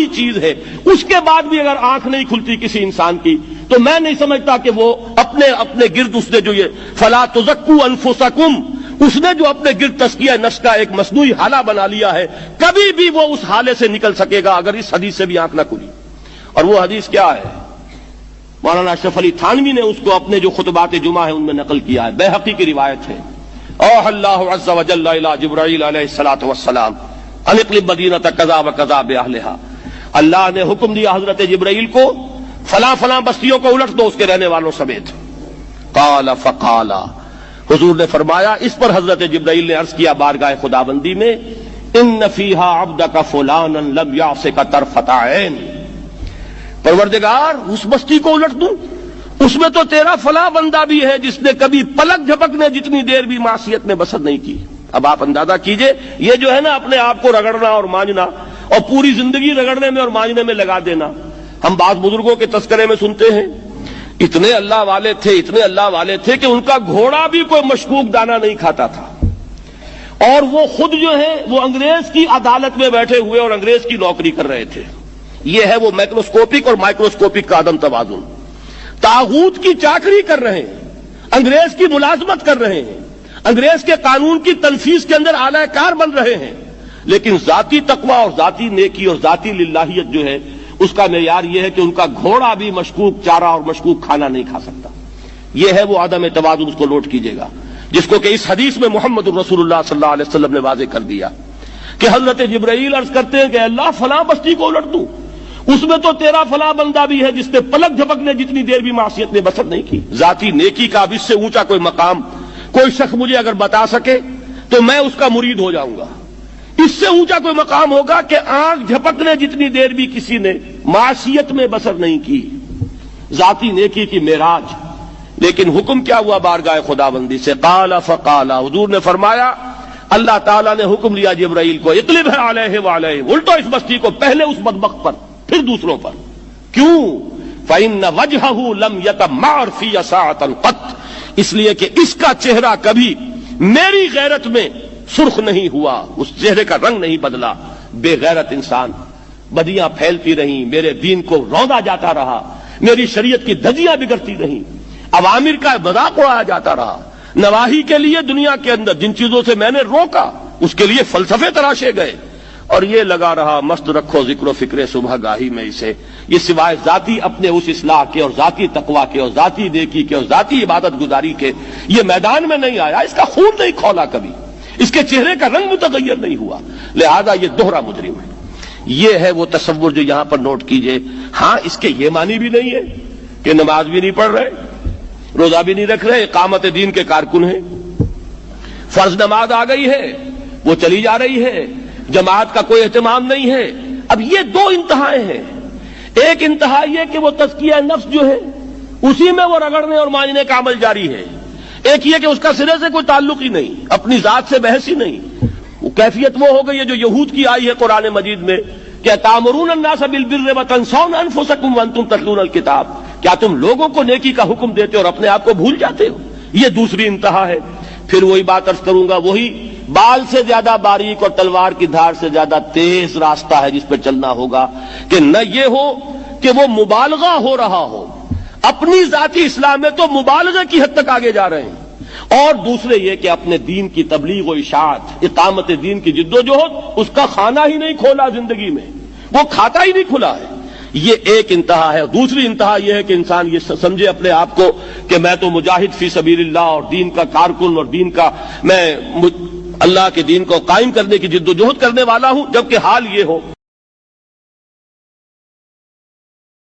آخری چیز ہے، اس کے بعد بھی اگر آنکھ نہیں کھلتی کسی انسان کی تو میں نہیں سمجھتا کہ وہ اپنے گرد اس نے جو یہ فلا تزکوا انفسکم، اس نے جو اپنے گرد تزکیہ نفس کا ایک مصنوعی حالہ بنا لیا ہے، کبھی بھی وہ اس حالے سے نکل سکے گا اگر اس حدیث سے بھی آنکھ نہ کھلی۔ اور وہ حدیث کیا ہے؟ مولانا اشرف علی تھانوی نے اس کو اپنے جو خطبات جمعہ ہیں ان میں نقل کیا ہے، بیہقی کی روایت ہے۔ اوحى اللہ عز وجل الی جبرائیل علیہ الصلوۃ والسلام ان اقلب مدینۃ کذا وکذا باہلها، اللہ نے حکم دیا حضرت جبرائیل کو فلاں فلاں بستیوں کو الٹ دو اس کے رہنے والوں سمیت۔ قال فقال، حضور نے فرمایا، اس پر حضرت جبرائیل نے عرض کیا بارگاہ خداوندی میں، ان فیہا عبدک فلانا لم یعصک طرفۃ عین، پروردگار اس بستی کو الٹ دوں، اس میں تو تیرا فلاں بندہ بھی ہے جس نے کبھی پلک جھپکنے جتنی دیر بھی معصیت میں بسر نہیں کی۔ اب آپ اندازہ کیجئے، یہ جو ہے نا اپنے آپ کو رگڑنا اور مانجنا اور پوری زندگی رگڑنے میں اور مانجنے میں لگا دینا، ہم بعض بزرگوں کے تذکرے میں سنتے ہیں اتنے اللہ والے تھے، اتنے اللہ والے تھے کہ ان کا گھوڑا بھی کوئی مشکوک دانہ نہیں کھاتا تھا، اور وہ خود جو ہے وہ انگریز کی عدالت میں بیٹھے ہوئے اور انگریز کی نوکری کر رہے تھے۔ یہ ہے وہ میکروسکوپک اور مائکروسکوپک کا عدم توازن، طاغوت کی چاکری کر رہے ہیں، انگریز کی ملازمت کر رہے ہیں، انگریز کے قانون کی تنفیذ کے اندر اعلی کار بن رہے ہیں، لیکن ذاتی تقوی اور ذاتی نیکی اور ذاتی للہیت جو ہے اس کا معیار یہ ہے کہ ان کا گھوڑا بھی مشکوک چارہ اور مشکوک کھانا نہیں کھا سکتا۔ یہ ہے وہ عدم توازن، اس کو نوٹ کیجئے گا، جس کو کہ اس حدیث میں محمد الرسول اللہ صلی اللہ علیہ وسلم نے واضح کر دیا کہ حضرت جبرائیل عرض کرتے ہیں کہ اللہ فلاں بستی کو الٹ دوں، اس میں تو تیرا فلاں بندہ بھی ہے جس نے پلک جھپکنے جتنی دیر بھی معصیت میں بسر نہیں کی۔ ذاتی نیکی کا اب اس سے اونچا کوئی مقام کوئی شخص مجھے اگر بتا سکے تو میں اس کا مرید ہو جاؤں گا۔ اس سے اونچا کوئی مقام ہوگا کہ آنکھ جھپکنے جتنی دیر بھی کسی نے معصیت میں بسر نہیں کی، ذاتی نیکی کی معراج۔ لیکن حکم کیا ہوا بارگاہ خداوندی سے؟ قال فقال، حضور نے فرمایا، اللہ تعالیٰ نے حکم لیا جبرائیل کو، اقلب علیہ وعلیہ، الٹو اس بستی کو، پہلے اس بدبخت پر پھر دوسروں پر۔ کیوں؟ فإن وجهه لم يتمعر في ساعة قط، اس لیے کہ اس کا چہرہ کبھی میری غیرت میں سرخ نہیں ہوا، اس چہرے کا رنگ نہیں بدلا۔ بے غیرت انسان، بدیاں پھیلتی رہیں، میرے دین کو روندا جاتا رہا، میری شریعت کی دھجیاں بگڑتی رہیں، عوامر کا مذاق اڑایا جاتا رہا، نواہی کے لیے دنیا کے اندر جن چیزوں سے میں نے روکا اس کے لیے فلسفے تراشے گئے، اور یہ لگا رہا مست رکھو ذکر و فکر صبح گاہی میں اسے۔ یہ سوائے ذاتی اپنے اس اصلاح کے اور ذاتی تقوی کے اور ذاتی نیکی کے اور ذاتی عبادت گزاری کے یہ میدان میں نہیں آیا، اس کا خون نہیں کھولا کبھی، اس کے چہرے کا رنگ متغیر نہیں ہوا، لہذا یہ دوہرا مجرم ہے۔ یہ ہے وہ تصور جو یہاں پر نوٹ کیجئے۔ ہاں، اس کے یہ معنی بھی نہیں ہے کہ نماز بھی نہیں پڑھ رہے، روزہ بھی نہیں رکھ رہے، اقامت دین کے کارکن ہیں، فرض نماز آ گئی ہے وہ چلی جا رہی ہے، جماعت کا کوئی اہتمام نہیں ہے۔ اب یہ دو انتہائیں ہیں، ایک انتہا یہ کہ وہ تزکیہ نفس جو ہے اسی میں وہ رگڑنے اور مانجنے کا عمل جاری ہے، ایک یہ کہ اس کا سرے سے کوئی تعلق ہی نہیں، اپنی ذات سے بحث ہی نہیں۔ وہ کیفیت وہ ہو گئی ہے جو یہود کی آئی ہے قرآن مجید میں کہ تامرون الناس بالبر وتنسون انفسکم وانتم تتلون الکتاب، کیا تم لوگوں کو نیکی کا حکم دیتے اور اپنے آپ کو بھول جاتے ہو؟ یہ دوسری انتہا ہے۔ پھر وہی بات عرض کروں گا، وہی بال سے زیادہ باریک اور تلوار کی دھار سے زیادہ تیز راستہ ہے جس پہ چلنا ہوگا کہ نہ یہ ہو کہ وہ مبالغہ ہو رہا ہو، اپنی ذاتی اصلاح میں تو مبالغہ کی حد تک آگے جا رہے ہیں، اور دوسرے یہ کہ اپنے دین کی تبلیغ و اشاعت، اقامت دین کی جد و جہد، اس کا کھانا ہی نہیں کھولا زندگی میں، وہ کھاتا ہی نہیں کھلا ہے۔ یہ ایک انتہا ہے۔ دوسری انتہا یہ ہے کہ انسان یہ سمجھے اپنے آپ کو کہ میں تو مجاہد فی سبیل اللہ اور دین کا کارکن اور دین کا میں اللہ کے دین کو قائم کرنے کی جد و جہد کرنے والا ہوں، جبکہ حال یہ ہو